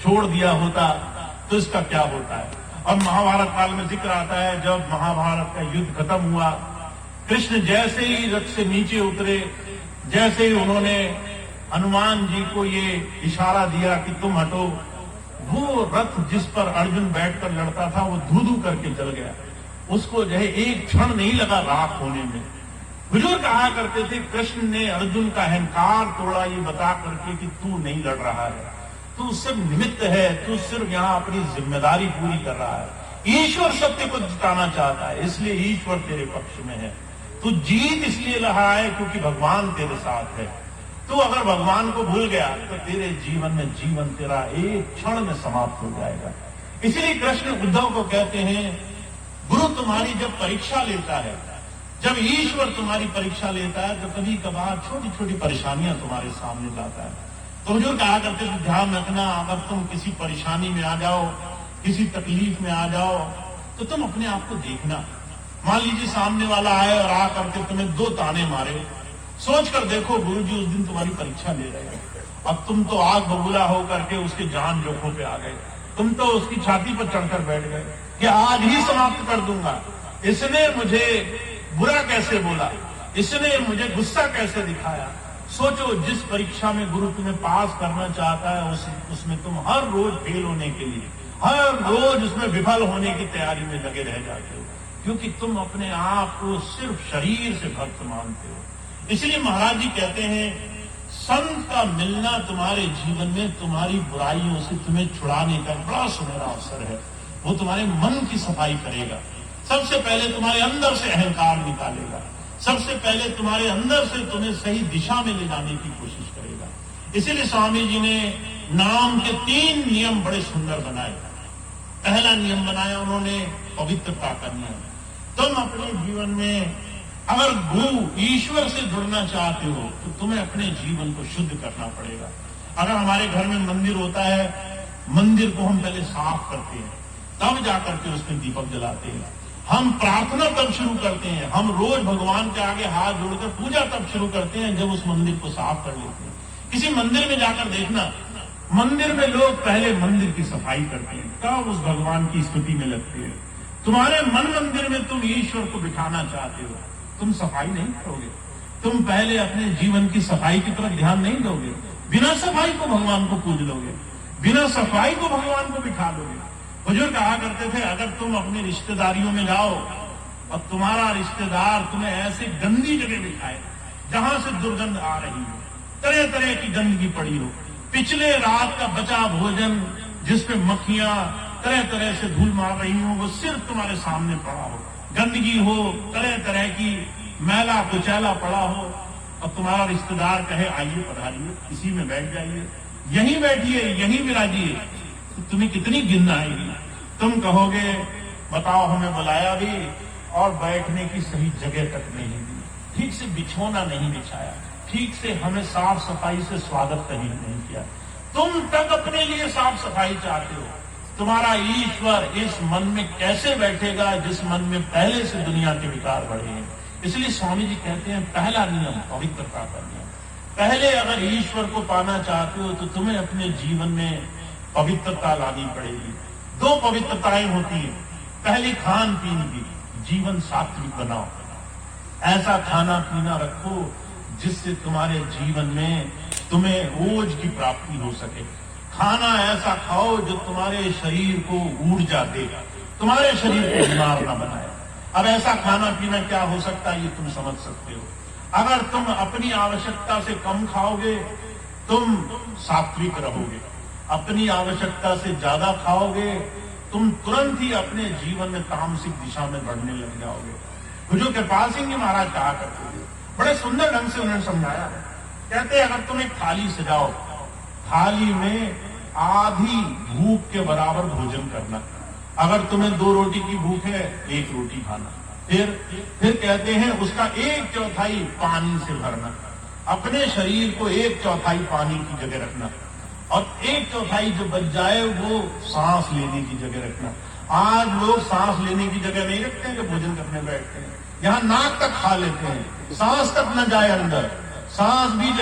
छोड़ दिया होता तो इसका क्या होता है। और महाभारत काल में जिक्र आता है, जब महाभारत का युद्ध खत्म हुआ, कृष्ण जैसे ही रथ से नीचे उतरे, जैसे ही उन्होंने हनुमान जी को ये इशारा दिया कि तुम हटो, वो रथ जिस पर अर्जुन बैठकर लड़ता था वो धू धू करके जल गया। उसको जो है एक क्षण नहीं लगा राख होने में। हुजूर कहा करते थे, कृष्ण ने अर्जुन का अहंकार तोड़ा ये बता करके कि तू नहीं लड़ रहा है, तू सिर्फ निमित्त है, तू सिर्फ यहां अपनी जिम्मेदारी पूरी कर रहा है। ईश्वर सत्य को जिताना चाहता है, इसलिए ईश्वर तेरे पक्ष में है। तू जीत इसलिए रहा है क्योंकि भगवान तेरे साथ है। तू अगर भगवान को भूल गया तो तेरे जीवन में जीवन तेरा एक क्षण में समाप्त हो जाएगा। इसलिए कृष्ण उद्धव को कहते हैं, गुरु तुम्हारी जब परीक्षा लेता है, जब ईश्वर तुम्हारी परीक्षा लेता है, तो कभी कभार छोटी छोटी परेशानियां तुम्हारे सामने लाता है। तो हुजूर कहा करते थे, ध्यान रखना, अगर तुम किसी परेशानी में आ जाओ, किसी तकलीफ में आ जाओ, तो तुम अपने आप को देखना। मान लीजिए सामने वाला आए और आ करके तुम्हें 2 ताने मारे, सोच कर देखो गुरुजी उस दिन तुम्हारी परीक्षा ले रहे हैं। अब तुम तो आग बबूला होकर के उसके जान जोखों पे आ गए, तुम तो उसकी छाती पर चढ़कर बैठ गए कि आज ही समाप्त कर दूंगा। इसने मुझे बुरा कैसे बोला, इसने मुझे गुस्सा कैसे दिखाया। सोचो, जिस परीक्षा में गुरु तुम्हें पास करना चाहता है उसमें तुम हर रोज फेल होने के लिए, हर रोज उसमें विफल होने की तैयारी में लगे रह जाते हो, क्योंकि तुम अपने आप को सिर्फ शरीर से भक्त मानते हो। इसलिए महाराज जी कहते हैं, संत का मिलना तुम्हारे जीवन में तुम्हारी बुराइयों से तुम्हें छुड़ाने का बड़ा सुनहरा अवसर है। वो तुम्हारे मन की सफाई करेगा। सबसे पहले तुम्हारे अंदर से अहंकार निकालेगा, सबसे पहले तुम्हारे अंदर से तुम्हें सही दिशा में ले जाने की कोशिश करेगा। इसीलिए स्वामी जी ने नाम के 3 नियम बड़े सुंदर बनाए। पहला नियम बनाया उन्होंने पवित्रता का नियम। तुम अपने जीवन में अगर गुरु ईश्वर से जुड़ना चाहते हो तो तुम्हें अपने जीवन को शुद्ध करना पड़ेगा। अगर हमारे घर में मंदिर होता है, मंदिर को हम पहले साफ करते हैं, तब जाकर के उसमें दीपक जलाते हैं। हम प्रार्थना तब शुरू करते हैं, हम रोज भगवान के आगे हाथ जोड़कर पूजा तब शुरू करते हैं जब उस मंदिर को साफ कर लेते हैं। किसी मंदिर में जाकर देखना, मंदिर में लोग पहले मंदिर की सफाई करते हैं, तब उस भगवान की स्तुति में लगते हैं। तुम्हारे मन मंदिर में तुम ईश्वर को बिठाना चाहते हो, तुम सफाई नहीं करोगे, तुम पहले अपने जीवन की सफाई की तरफ ध्यान नहीं दोगे। बिना सफाई को भगवान को पूज लोगे, बिना सफाई को भगवान को बिठा लोगे। हुजूर कहा करते थे, अगर तुम अपनी रिश्तेदारियों में जाओ और तुम्हारा रिश्तेदार तुम्हें ऐसे गंदी जगह बिठाए जहां से दुर्गंध आ रही हो, तरह तरह की गंदगी पड़ी हो, पिछले रात का बचा भोजन जिसपे मक्खियां तरह तरह से धूल मार रही हो, वो सिर्फ तुम्हारे सामने पड़ा हो, गंदगी हो, तरह तरह की मैला कुचैला पड़ा हो, और तुम्हारा रिश्तेदार कहे आइए पधारिए, इसी में बैठ जाइए, यहीं बैठिए, यहीं विराजिए, तो तुम्हें कितनी गिन आएगी। तुम कहोगे, बताओ हमें बुलाया भी और बैठने की सही जगह तक नहीं दी, ठीक से बिछोना नहीं बिछाया, ठीक से हमें साफ सफाई से स्वागत कहीं नहीं किया। तुम तक अपने लिए साफ सफाई चाहते हो, तुम्हारा ईश्वर इस मन में कैसे बैठेगा जिस मन में पहले से दुनिया के विकार बढ़े हैं। इसलिए स्वामी जी कहते हैं, पहला नियम पवित्रता का नियम। पहले अगर ईश्वर को पाना चाहते हो तो तुम्हें अपने जीवन में पवित्रता लानी पड़ेगी। 2 पवित्रताएं होती हैं। पहली खान पीन की, जीवन सात्विक बनाओ, ऐसा खाना पीना रखो जिससे तुम्हारे जीवन में तुम्हें ओज की प्राप्ति हो सके। खाना ऐसा खाओ जो तुम्हारे शरीर को ऊर्जा देगा, तुम्हारे शरीर को बीमार न बनाए। अब ऐसा खाना पीना क्या हो सकता है ये तुम समझ सकते हो। अगर तुम अपनी आवश्यकता से कम खाओगे तुम सात्विक रहोगे, अपनी आवश्यकता से ज्यादा खाओगे तुम तुरंत ही अपने जीवन में तामसिक दिशा में बढ़ने लग जाओगे। हुजूर कृपाल सिंह जी महाराज कहा करते थे, बड़े सुंदर ढंग से उन्होंने समझाया। कहते अगर तुम एक थाली सजाओ, थाली में आधी भूख के बराबर भोजन करना। अगर तुम्हें 2 रोटी की भूख है, 1 रोटी खाना। फिर कहते हैं उसका 1/4 पानी से भरना, अपने शरीर को 1/4 पानी की जगह रखना, और 1/4 जो बच जाए वो सांस लेने की जगह रखना। आज लोग सांस लेने की जगह नहीं रखते हैं कि भोजन करने बैठते हैं, यहाँ नाक तक खा लेते हैं, सांस तक न जाए अंदर, सांस भी